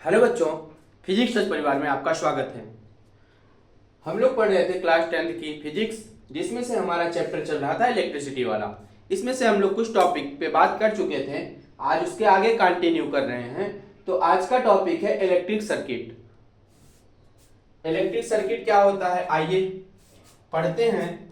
Hello बच्चों, physics सच परिवार में आपका स्वागत है। हम लोग पढ़ रहे थे क्लास 10th की फिजिक्स, जिसमें से हमारा चैप्टर चल रहा था इलेक्ट्रिसिटी वाला। इसमें से हम लोग कुछ टॉपिक पे बात कर चुके थे, आज उसके आगे कंटिन्यू कर रहे हैं। तो आज का टॉपिक है इलेक्ट्रिक सर्किट। इलेक्ट्रिक सर्किट क्या होता है, आइए पढ़ते हैं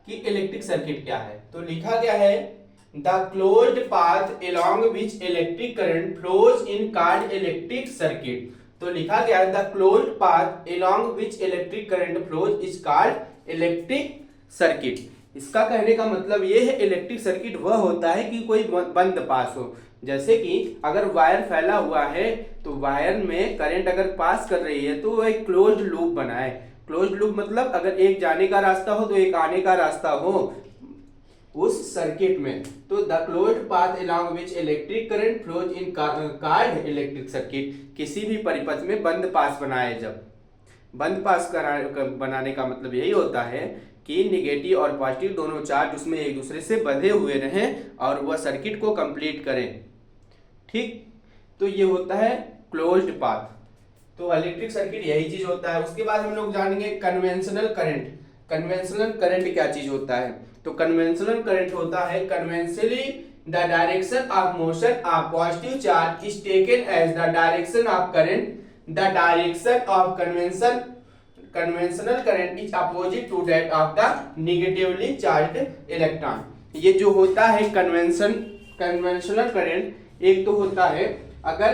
कि इलेक्ट्रिक सर्किट क्या है। तो लिखा गया है the closed path along which electric current flows in called electric circuit। तो लिखा गया है the closed path along which electric current flows is called electric circuit। इसका कहने का मतलब ये है इलेक्ट्रिक सर्किट वह होता है कि कोई बंद पास हो। जैसे कि अगर वायर फैला हुआ है तो वायर में करंट अगर पास कर रही है तो वो एक क्लोज्ड लूप बनाए। क्लोज्ड लूप मतलब अगर एक जाने का रास्ता हो तो एक आने का रास्ता हो उस सर्किट में। तो the closed path along which electric current flows in called electric circuit, किसी भी परिपथ में बंद पास बनाए। जब बंद पास बनाने का मतलब यही होता है कि निगेटिव और पॉजिटिव दोनों चार्ज उसमें एक दूसरे से बंधे हुए रहें और वह सर्किट को कंप्लीट करें। ठीक, तो ये होता है क्लोज्ड पाथ। तो इलेक्ट्रिक सर्किट यही चीज होता है। उसके बाद हम लोग जानेंगे कन्वेंशनल करंट। कन्वेंशनल करंट क्या चीज होता है? तो कन्वेंशनल करंट होता है conventionally the direction of motion of positive charge is taken as the direction of current. The direction of conventional current is opposite to that of the negatively charged electron. ये जो होता है conventional current, एक तो होता है अगर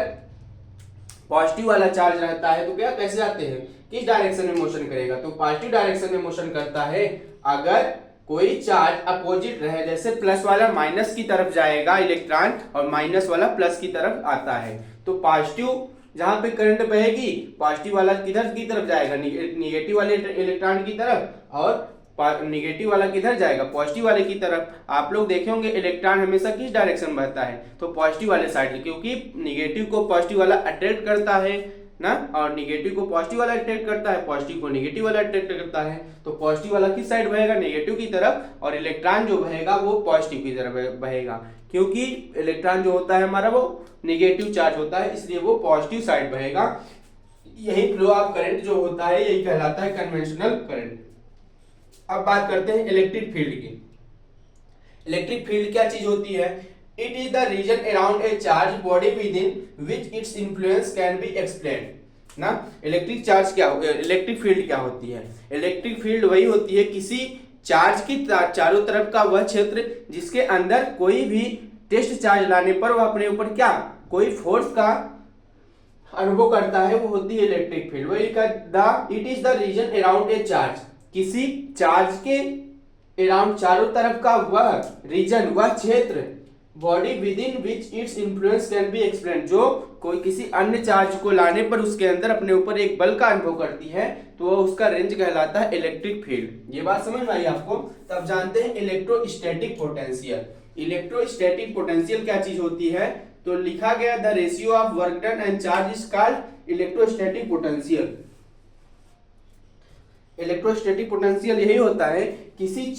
positive वाला चार्ज रहता है तो क्या कैसे जाते हैं, किस डायरेक्शन में मोशन करेगा? तो पॉजिटिव डायरेक्शन में मोशन करता है। अगर कोई चार्ज अपोजिट रहे, जैसे प्लस वाला माइनस की तरफ जाएगा इलेक्ट्रॉन और माइनस वाला प्लस की तरफ आता है, तो पॉजिटिव जहां पे करंट बहेगी पॉजिटिव वाला किधर की तरफ जाएगा, निगेटिव वाले इलेक्ट्रॉन की तरफ, और निगेटिव वाला किधर जाएगा, पॉजिटिव वाले की तरफ। आप लोग देखे होंगे इलेक्ट्रॉन हमेशा किस डायरेक्शन बहता है, तो पॉजिटिव वाले साइड, क्योंकि निगेटिव को पॉजिटिव वाला अट्रैक्ट करता है ना, और निगेटिव को पॉजिटिव वाला अट्रैक्ट करता है, पॉजिटिव को नेगेटिव वाला अट्रैक्ट करता है। तो पॉजिटिव वाला किस साइड बहेगा, नेगेटिव की तरफ, और इलेक्ट्रॉन जो बहेगा वो पॉजिटिव की तरफ बहेगा, क्योंकि इलेक्ट्रॉन जो होता है हमारा वो नेगेटिव चार्ज होता है, इसलिए वो पॉजिटिव साइड बहेगा। यही फ्लो ऑफ करंट जो होता है यही कहलाता है कन्वेंशनल करंट। अब बात करते हैं इलेक्ट्रिक फील्ड की। इलेक्ट्रिक फील्ड क्या चीज होती है? It is the region around a charge body with in which its influence can be explained ना। इलेक्ट्रिक चार्ज क्या, इलेक्ट्रिक फील्ड क्या होती है? इलेक्ट्रिक फील्ड वही होती है किसी चार्ज की चारों तरफ का वह क्षेत्र जिसके अंदर कोई भी टेस्ट चार्ज लाने पर वह अपने ऊपर क्या कोई फोर्स का अनुभव करता है, वो होती है इलेक्ट्रिक फील्ड। वही it is the region around a charge, किसी चार्ज के अराउंड चारों तरफ का वह रीजन, वह क्षेत्र, body with in which its influence can be explain, जो कोई किसी अन्य चार्ज को लाने पर उसके अंदर अपने ऊपर एक बल का अनुभव करती है, तो वह उसका रेंज कहलाता है इलेक्ट्रिक फील्ड। ये बात समझ में आई आपको? तब जानते हैं इलेक्ट्रोस्टैटिक पोटेंशियल। इलेक्ट्रोस्टैटिक पोटेंशियल क्या चीज होती है? तो लिखा गया the ratio of work done and charge is called electrostatic potential. Electrostatic potential यही होता है किसी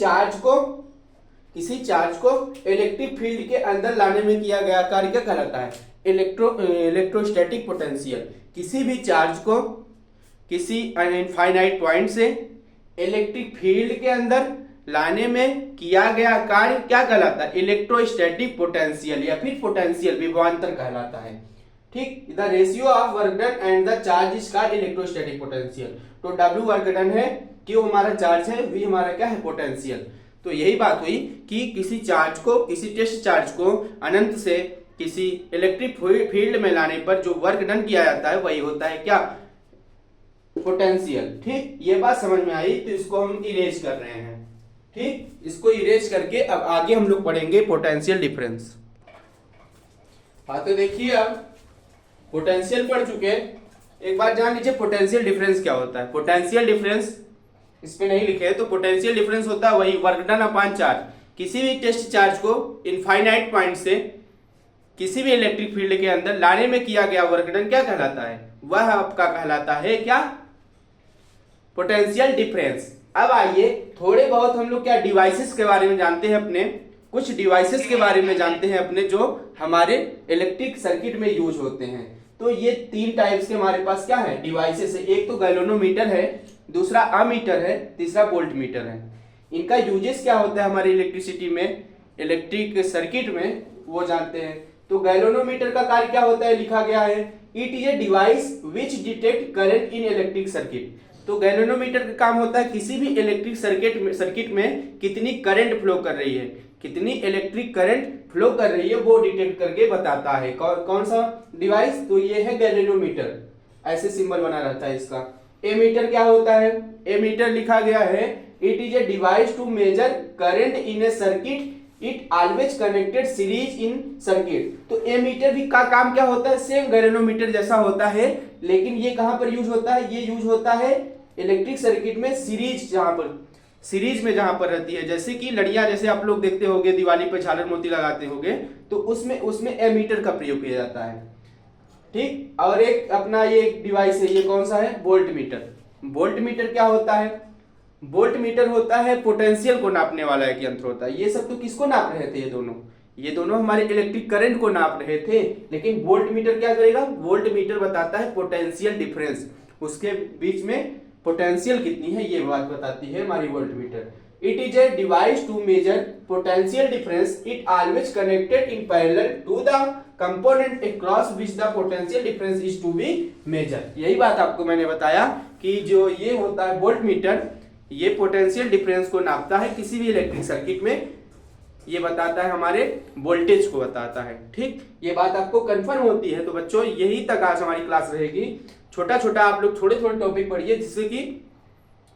चार्ज को इलेक्ट्रिक फील्ड के अंदर लाने में किया गया कार्य क्या कहलाता है? Electrostatic potential. किसी भी चार्ज को किसी इनफाइनाइट पॉइंट से इलेक्ट्रिक फील्ड के अंदर लाने में किया गया कार्य क्या कहलाता है? इलेक्ट्रोस्टैटिक पोटेंशियल या फिर पोटेंशियल विभवांतर कहलाता है। ठीक, the ratio of work done and the charge is called electrostatic potential. तो W वर्क डन है, Q हमारा चार्ज है, V हमारा क्या है, पोटेंशियल। तो यही बात हुई कि किसी चार्ज को, किसी टेस्ट चार्ज को अनंत से किसी इलेक्ट्रिक फील्ड में लाने पर जो वर्क डन किया जाता है वही होता है क्या, पोटेंशियल। ठीक, ये बात समझ में आई, तो इसको हम इरेज कर रहे हैं। ठीक, इसको इरेज करके अब आगे हम लोग पढ़ेंगे पोटेंशियल डिफरेंस। हाँ, तो देखिए अब पोटेंशियल पढ़ चुके हैं, एक बार जान लीजिए पोटेंशियल डिफरेंस क्या होता है। पोटेंशियल डिफरेंस इस पे नहीं लिखे हैं, तो पोटेंशियल डिफरेंस होता है वही वर्क डन अपॉन चार्ज। किसी भी टेस्ट चार्ज को इनफाइनाइट पॉइंट से किसी भी इलेक्ट्रिक फील्ड के अंदर लाने में किया गया वर्क डन क्या कहलाता है? वह आपका कहलाता है क्या, पोटेंशियल डिफरेंस। अब आइए थोड़े बहुत हम लोग क्या डिवाइसेस के बारे में जानते हैं, अपने कुछ डिवाइसेस के बारे में जानते हैं अपने, जो हमारे इलेक्ट्रिक सर्किट में यूज होते हैं। तो ये तीन टाइप्स के हमारे पास क्या है डिवाइसेस है। एक तो गैल्वेनोमीटर है, दूसरा अमीटर है, तीसरा वोल्ट मीटर है। इनका यूजेस क्या होता है हमारे इलेक्ट्रिसिटी में, इलेक्ट्रिक सर्किट में, वो जानते हैं। तो गैल्वेनोमीटर का कार्य क्या होता है, लिखा गया है it is a device which detect current in electric circuit. तो गैल्वेनोमीटर का काम होता है किसी भी इलेक्ट्रिक सर्किट में कितनी करंट फ्लो कर रही है, कितनी इलेक्ट्रिक करंट फ्लो कर रही है वो डिटेक्ट करके बताता है। कौन सा डिवाइस, तो ये है गैल्वेनोमीटर, ऐसे सिंबल बना रहता है इसका। एमीटर क्या होता है, एमीटर लिखा गया है it is a device to measure current in a circuit, it always connected series in circuit. तो एमीटर भी का काम क्या होता है, सेम गैल्वेनोमीटर जैसा होता है, लेकिन ये कहां पर यूज होता है, ये यूज होता है इलेक्ट्रिक सर्किट में सीरीज, सीरीज में जहां पर रहती है। जैसे कि लड़ियां, जैसे आप लोग देखते होंगे दिवाली पर झालर मोती लगाते होंगे, तो उसमें एमीटर का प्रयोग किया जाता है, ठीक। और एक अपना ये डिवाइस है, ये कौन सा है, वोल्ट मीटर। वोल्ट मीटर क्या होता है, वोल्ट मीटर होता है पोटेंशियल को नापने वाला एक यंत्र होता है। ये सब तो किसको नाप रहे थे, ये दोनों हमारे इलेक्ट्रिक करंट को नाप रहे थे, लेकिन वोल्ट मीटर क्या करेगा, वोल्ट मीटर बताता है पोटेंशियल डिफरेंस, उसके बीच में पोटेंशियल कितनी है ये बात बताती है हमारी voltmeter. It is a device to measure potential difference, it always connected in parallel to the component across which the potential difference is to be measure. यही बात आपको मैंने बताया कि जो ये होता है वोल्ट मीटर, ये पोटेंशियल डिफरेंस को नापता है किसी भी इलेक्ट्रिक सर्किट में, ये बताता है हमारे वोल्टेज को बताता है, ठीक। ये बात आपको कंफर्म होती है। तो बच्चों यही तक आज हमारी क्लास रहेगी। छोटा छोटा आप लोग थोड़े थोड़े टॉपिक पढ़िए जिससे कि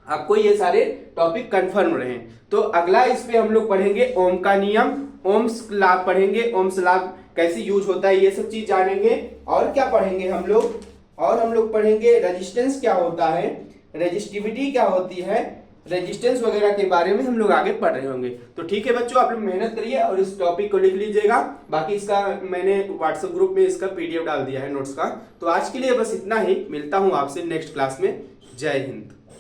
आपको ये सारे टॉपिक कंफर्म रहे। तो अगला इस पे हम लोग पढ़ेंगे ओम का नियम, ओम्स लॉ पढ़ेंगे, ओम्स लॉ कैसे यूज होता है ये सब चीज जानेंगे। और क्या पढ़ेंगे हम लोग, और हम लोग पढ़ेंगे रेजिस्टेंस क्या होता है, रेजिस्टिविटी क्या होती है, रेजिस्टेंस वगैरह के बारे में हम लोग आगे पढ़ रहे होंगे। तो ठीक है बच्चों, आप लोग मेहनत करिए और इस टॉपिक को लिख लीजिएगा। बाकी इसका मैंने व्हाट्सएप ग्रुप में इसका पीडीएफ डाल दिया है नोट्स का। तो आज के लिए बस इतना ही, मिलता हूं आपसे नेक्स्ट क्लास में। जय हिंद।